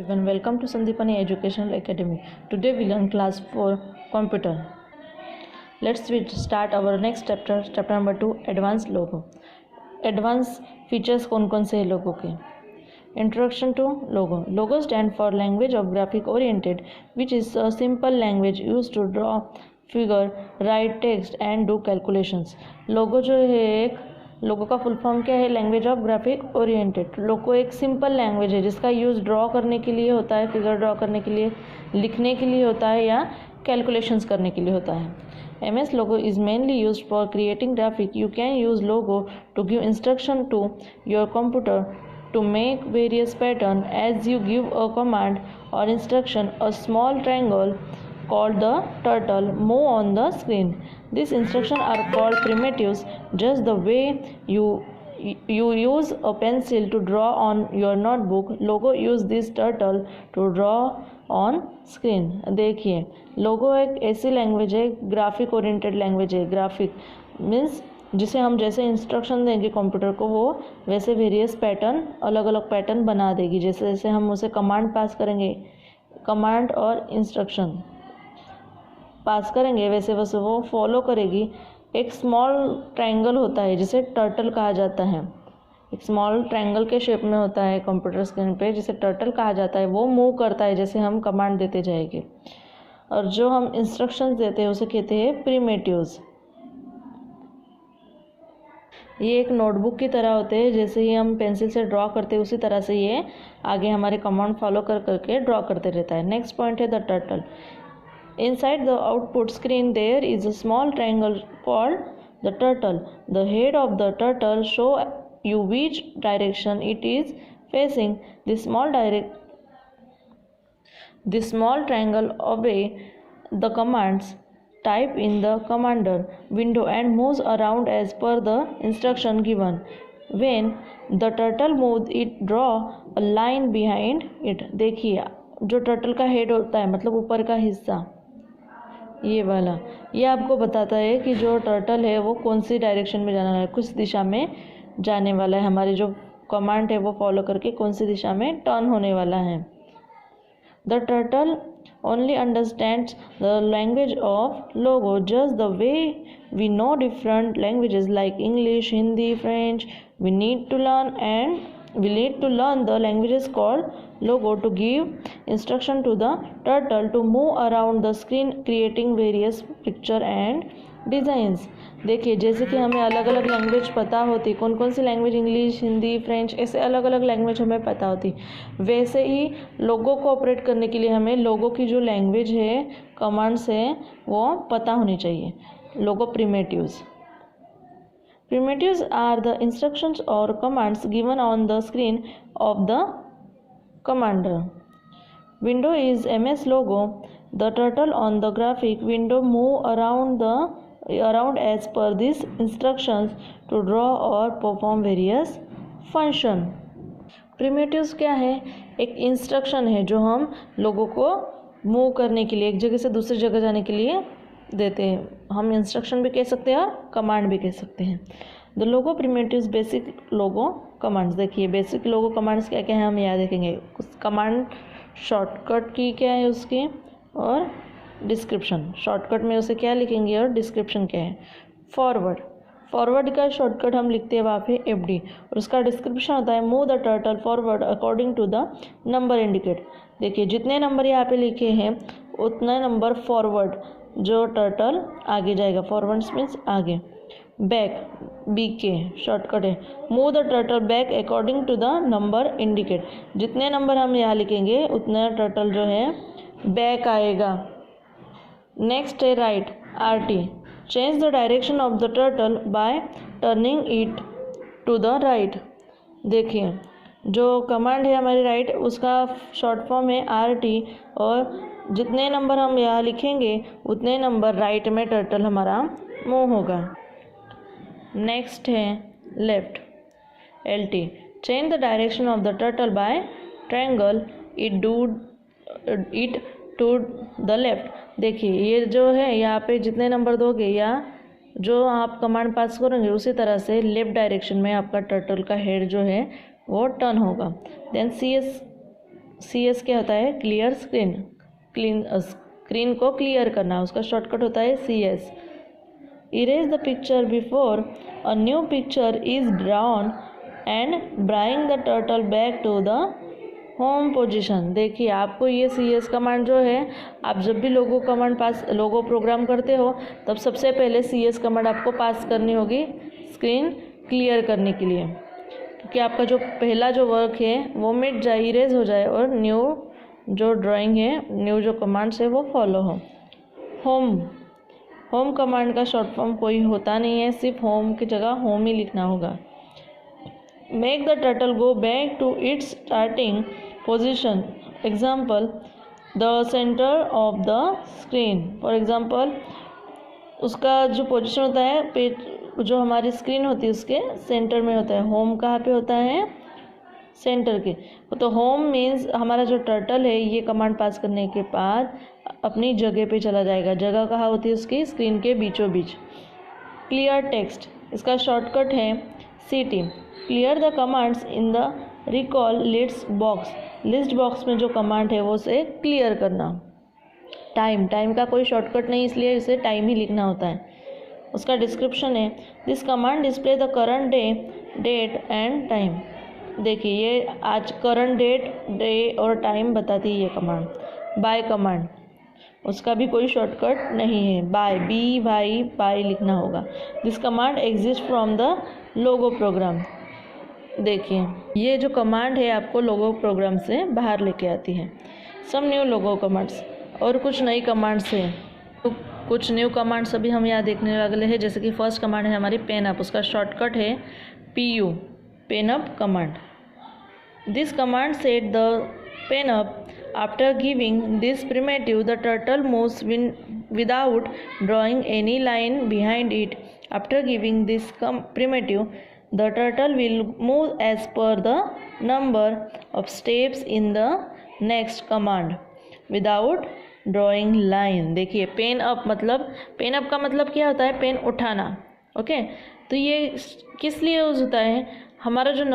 everyone, welcome to Sandipani Educational Academy. Today we learn class 4 computer. Let's start our next chapter, chapter number 2, advanced logo. Advanced features कौन से हैं लोगों के? Introduction to logo. Logo stand for language of graphic oriented, which is a simple language used to draw figure, write text and do calculations. लोगो जो है एक लोगो का full form क्या है? Language of graphic oriented. Logo एक simple language है जिसका use draw करने के लिए होता है, फिगर ड्रॉ करने के लिए, लिखने के लिए होता है या कैलकुलेशंस करने के लिए होता है. MS logo is mainly used for creating graphic. You can use logo to give instruction to your computer to make various pattern. As you give a command or instruction, a small triangle called the turtle move on the screen. These instructions are called primitives. Just the way you use a pencil to draw on your notebook, logo use this turtle to draw on screen. देखिए लोगो एक ऐसी language है, graphic oriented language है. Graphic means जिसे हम जैसे instruction देंगे computer को वो वैसे वेरियस पैटर्न, अलग अलग पैटर्न बना देगी. जैसे जैसे हम उसे कमांड पास करेंगे, कमांड और इंस्ट्रक्शन पास करेंगे वैसे वैसे वो फॉलो करेगी. एक स्मॉल ट्रायंगल होता है जिसे टर्टल कहा जाता है. एक स्मॉल ट्रायंगल के शेप में होता है कंप्यूटर स्क्रीन पे जिसे टर्टल कहा जाता है. वो मूव करता है जैसे हम कमांड देते जाएंगे. और जो हम इंस्ट्रक्शंस देते हैं उसे कहते हैं प्रिमिटिव्स. ये एक नोटबुक की तरह होते हैं. जैसे ही हम पेंसिल से ड्रॉ करते हैं उसी तरह से ये आगे हमारे कमांड फॉलो करके ड्रॉ करते रहता है. नेक्स्ट पॉइंट है the turtle. Inside the output screen there is a small triangle called the turtle. The head of the turtle show you which direction it is facing. The small triangle obey the commands type in the commander window and moves around as per the instruction given. When the turtle moves it draw a line behind it. देखिए जो turtle का head होता है मतलब ऊपर का हिस्सा ये वाला, ये आपको बताता है कि जो टर्टल है वो कौन सी डायरेक्शन में जाना है, कुछ दिशा में जाने वाला है. हमारी जो कमांड है वो फॉलो करके कौन सी दिशा में टर्न होने वाला है. The turtle only understands the language of Logo just the way we know different languages like English, Hindi, French. We need to learn the languages called Logo to give instruction to the turtle to move around the screen creating various picture and designs. देखिए जैसे कि हमें अलग अलग language पता होती, कौन कौन सी लैंग्वेज, इंग्लिश, हिंदी, फ्रेंच, ऐसे अलग अलग लैंग्वेज हमें पता होती, वैसे ही लोगों को ऑपरेट करने के लिए हमें लोगों की जो लैंग्वेज है, कमांड्स है वो पता होनी चाहिए. लोगो primitives. Primitives are the instructions or commands given on the screen of the commander. Window is MS logo. The turtle on the graphic window move around as per these instructions to draw or perform various function. Primitives क्या है? एक instruction है जो हम लोगों को move करने के लिए, एक जगह से दूसरी जगह जाने के लिए देते हैं. हम इंस्ट्रक्शन भी कह सकते हैं और कमांड भी कह सकते हैं. The logo primitives basic logo commands. देखिए बेसिक लोगो कमांड्स क्या क्या है हम यहाँ देखेंगे. कुछ कमांड शॉर्टकट की क्या है उसकी और डिस्क्रिप्शन. शॉर्टकट में उसे क्या लिखेंगे और डिस्क्रिप्शन क्या है. फॉरवर्ड का शॉर्टकट हम लिखते हैं वहाँ पे FD और उसका डिस्क्रिप्शन होता है move the turtle forward according to the number indicate. देखिए जितने नंबर यहाँ पे लिखे हैं उतना नंबर फॉरवर्ड जो टर्टल आगे जाएगा. फॉरवर्ड मीन्स आगे. बैक BK शॉर्टकट है. Move the turtle back according to the number indicate. जितने नंबर हम यहाँ लिखेंगे उतना टर्टल जो है बैक आएगा. नेक्स्ट है right RT. Change the direction of the turtle by turning it to the right. देखिए जो कमांड है हमारी राइट उसका शॉर्ट फॉर्म है RT और जितने नंबर हम यहाँ लिखेंगे उतने नंबर राइट में टर्टल हमारा मूव होगा. नेक्स्ट है left LT. Change the direction of the turtle by triangle it to the left. देखिए ये जो है यहाँ पे जितने नंबर दोगे या जो आप कमांड पास करोगे उसी तरह से लेफ्ट डायरेक्शन में आपका टर्टल का हेड जो है वो टर्न होगा. देन CS CS क्या होता है? क्लियर स्क्रीन, स्क्रीन को क्लियर करना, उसका शॉर्टकट होता है CS। Erase the picture before a new picture is drawn and bring the turtle back to the home position. देखिए आपको ये CS कमांड जो है, आप जब भी लोगो प्रोग्राम करते हो तब सबसे पहले CS कमांड आपको पास करनी होगी स्क्रीन क्लियर करने के लिए, क्योंकि आपका जो पहला जो वर्क है वो मिट जाए, इरेज हो जाए और न्यू जो ड्राइंग है, न्यू जो कमांड्स है वो फॉलो हो। होम कमांड का शॉर्ट फॉर्म कोई होता नहीं है, सिर्फ होम की जगह होम ही लिखना होगा। Make the turtle go back to its starting position, example the centre of the screen. For example उसका जो पोजीशन होता है, पेज जो हमारी स्क्रीन होती है उसके सेंटर में होता है। होम कहाँ पे होता है? सेंटर के। तो होम मीन्स हमारा जो टर्टल है ये कमांड पास करने के बाद अपनी जगह पे चला जाएगा। जगह कहाँ होती है उसकी? स्क्रीन के बीचों बीच। क्लियर टेक्स्ट, इसका शॉर्टकट है CT। Clear the commands in the recall list box, list box में जो कमांड है वो उसे क्लियर करना। टाइम का कोई शॉर्टकट नहीं, इसलिए इसे टाइम ही लिखना होता है। उसका डिस्क्रिप्शन है this command display the current date and time. देखिए ये आज करंट डेट, डे और टाइम बताती है ये कमांड। बाय कमांड, उसका भी कोई शॉर्टकट नहीं है, बाय बाय लिखना होगा। This command exist from the Logo program. देखिए ये जो कमांड है आपको लोगो प्रोग्राम से बाहर लेके आती है। सम न्यू लोगो कमांड्स, और कुछ नई कमांड्स हैं। तो कुछ न्यू कमांड्स अभी हम यहाँ देखने वाले हैं। जैसे कि फर्स्ट कमांड है हमारी पेन अप, उसका शॉर्टकट है PU, pen up command. This command set the pen up after giving this primitive the turtle moves without drawing any line behind it. After giving this primitive the turtle will move as per the number of steps in the next command without drawing line। देखिए pen up का मतलब क्या होता है? Pen उठाना। Okay, तो ये किस लिए यूज़ होता है? हमारा जो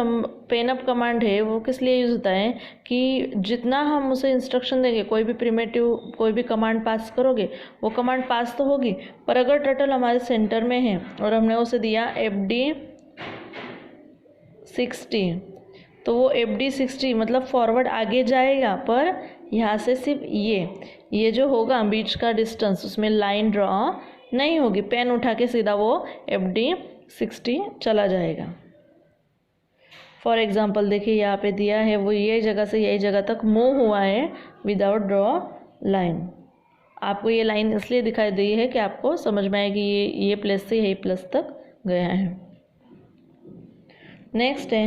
पेन अप कमांड है वो किस लिए यूज़ होता है कि जितना हम उसे इंस्ट्रक्शन देंगे, कोई भी प्रिमेटिव कोई भी कमांड पास करोगे वो कमांड पास तो होगी, पर अगर टर्टल हमारे सेंटर में है और हमने उसे दिया FD 60, तो वो FD 60 मतलब फॉरवर्ड आगे जाएगा, पर यहाँ से सिर्फ ये जो होगा बीच का डिस्टेंस उसमें लाइन ड्रॉ नहीं होगी। पेन उठा के सीधा वो FD 60 चला जाएगा। फॉर एग्जाम्पल देखिए यहाँ पे दिया है वो ये जगह से यही जगह तक मूव हुआ है विदाउट ड्रॉ लाइन। आपको ये लाइन इसलिए दिखाई दी है कि आपको समझ में आए कि ये प्लेस से यही प्लेस तक गया है। नेक्स्ट है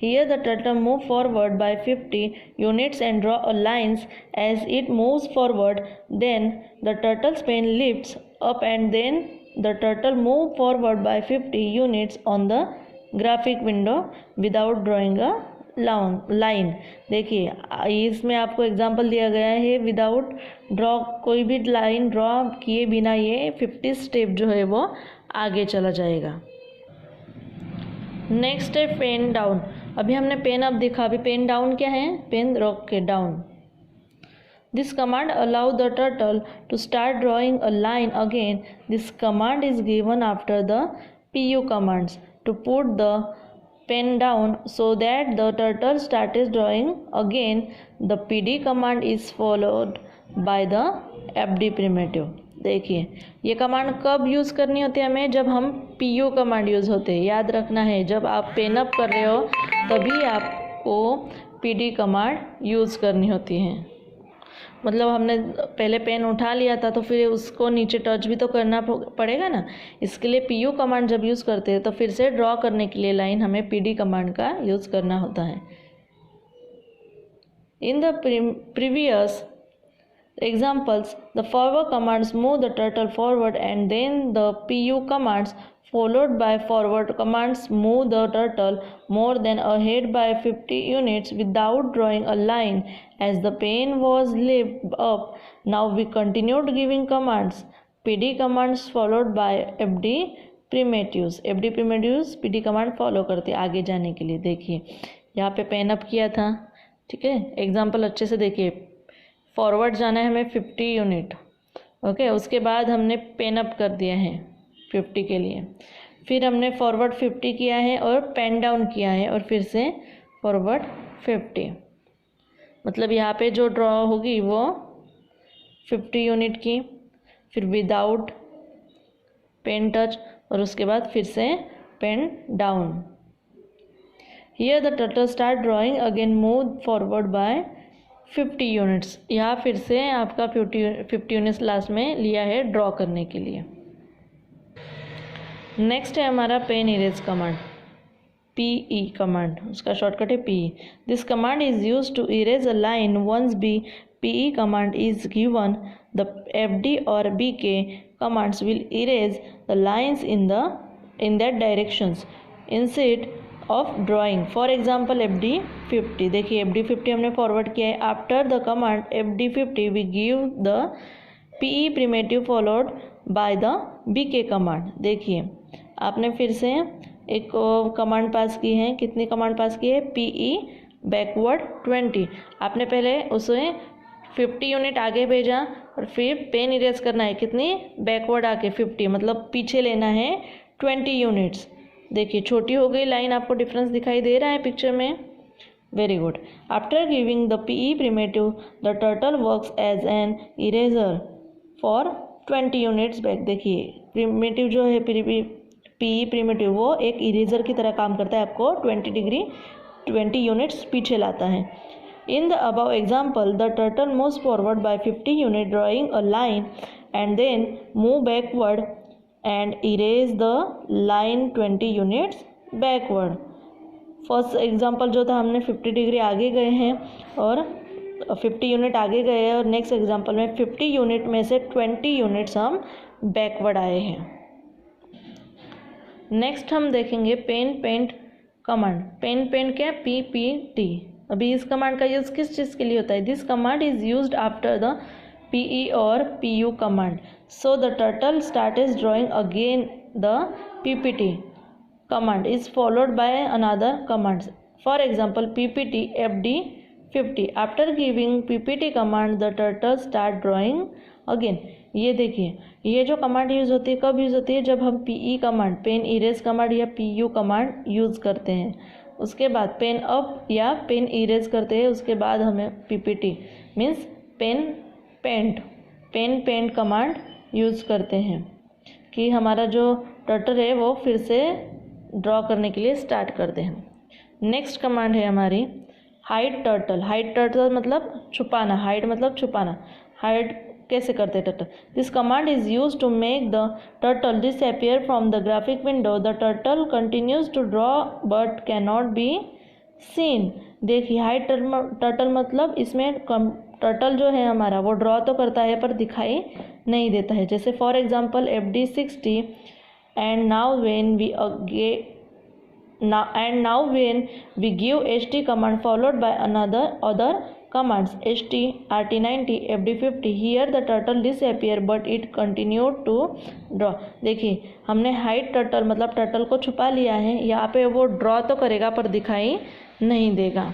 here the turtle move forward by 50 units and draw a lines as it moves forward, then the turtle's pen lifts up and then the turtle move forward by 50 units on the graphic window without drawing a line। देखिए इसमें आपको example दिया गया है without draw, कोई भी line draw किए बिना ये 50 स्टेप जो है वो आगे चला जाएगा। नेक्स्ट है पेन डाउन। अभी हमने पेन अप देखा, अभी पेन डाउन क्या है? पेन रॉक के down. This command allow the turtle to start drawing a line again. This command is given after the PU commands to put the pen down so that the turtle starts drawing again. The PD command is followed by the FD primitive। देखिए ये command कब use करनी होती है हमें? जब हम PU command use होते हैं। याद रखना है जब आप पेन अप कर रहे हो तभी आपको PD कमांड यूज़ करनी होती है। मतलब हमने पहले पेन उठा लिया था तो फिर उसको नीचे टच भी तो करना पड़ेगा ना, इसके लिए PU कमांड जब यूज़ करते हैं तो फिर से ड्रॉ करने के लिए लाइन हमें PD कमांड का यूज़ करना होता है। In the previous examples the forward commands move the turtle forward and then the PU commands followed by forward commands move the turtle more than ahead by 50 units without drawing a line as the pen was lifted up. Now we continued giving commands, PD commands followed by FD primitives। FD primitives PD command follow करते आगे जाने के लिए। देखिए यहाँ पे pen up किया था, ठीक है, एग्जाम्पल अच्छे से देखिए। फॉरवर्ड जाना है हमें 50 यूनिट, ओके। उसके बाद हमने पेन अप कर दिया है 50 के लिए, फिर हमने फॉरवर्ड 50 किया है और पेन डाउन किया है और फिर से फॉरवर्ड 50। मतलब यहाँ पे जो ड्रॉ होगी वो 50 यूनिट की, फिर विदाउट पेन टच और उसके बाद फिर से pen down. Here the turtle start drawing again, move forward by 50 units. यहाँ फिर से आपका 50 यूनिट्स लास्ट में लिया है ड्रॉ करने के लिए। नेक्स्ट है हमारा pen erase command, PE command, उसका शॉर्टकट है PE। This command is use to erase a line once be PE command is given. The FD और BK commands will erase the lines in that directions instead of drawing. For example FD 50, देखिए FD 50 हमने forward किया है। After the command FD 50 we give the PE primitive followed by the BK command. देखिए आपने फिर से एक command पास की है, कितनी कमांड पास की है, PE बैकवर्ड 20। आपने पहले उसे 50 यूनिट आगे भेजा और फिर पेन इरेज करना है, कितनी, बैकवर्ड आके 50, मतलब पीछे लेना है 20 यूनिट्स। देखिए छोटी हो गई लाइन, आपको डिफरेंस दिखाई दे रहा है पिक्चर में, very good. After giving the PE primitive the turtle works as an eraser for 20 units back. देखिए प्रिमेटिव जो है PE प्रिमेटिव वो एक इरेजर की तरह काम करता है, आपको 20 यूनिट्स पीछे लाता है। In the above example the turtle moves forward by 50 unit drawing a line and then move backward and erase the line 20 units backward. First example जो था हमने 50 डिग्री आगे गए हैं और 50 यूनिट आगे गए हैं, और नेक्स्ट एग्जाम्पल में 50 यूनिट में से 20 यूनिट्स हम बैकवर्ड आए हैं। नेक्स्ट हम देखेंगे pen paint command. Pen paint क्या, PPT। अभी इस कमांड का यूज़ किस चीज़ के लिए होता है, this command is used after the PE और PU command, so the turtle starts drawing again the PPT command is followed by another commands. For example, PPT FD 50. After giving PPT command, the turtle start drawing again. ये देखिए ये जो command use होती है कब use होती है, जब हम PE command, pen erase command या PU कमांड यूज़ करते हैं। उसके बाद पेन अप या पेन इरेज करते हैं, उसके बाद हमें PPT means pen paint command use करते हैं कि हमारा जो टर्टल है वो फिर से ड्रॉ करने के लिए स्टार्ट करते हैं। नेक्स्ट कमांड है हमारी हाइड टर्टल। हाइड टर्टल मतलब छुपाना, हाइड मतलब छुपाना। हाइड कैसे करते हैं turtle, this command is use to make the turtle disappear from the graphic window. The turtle continues to draw but can not be seen. देखिए हाइड टर्टल मतलब इसमें टर्टल जो है हमारा वो ड्रॉ तो करता है पर दिखाई नहीं देता है। जैसे for example FD 60 and now when we give HT command followed by other commands HT, RT90, FD 50, here the turtle disappear but it continued to draw। देखिए हमने हाइड टर्टल मतलब टर्टल को छुपा लिया है, यहाँ पे वो ड्रॉ तो करेगा पर दिखाई नहीं देगा।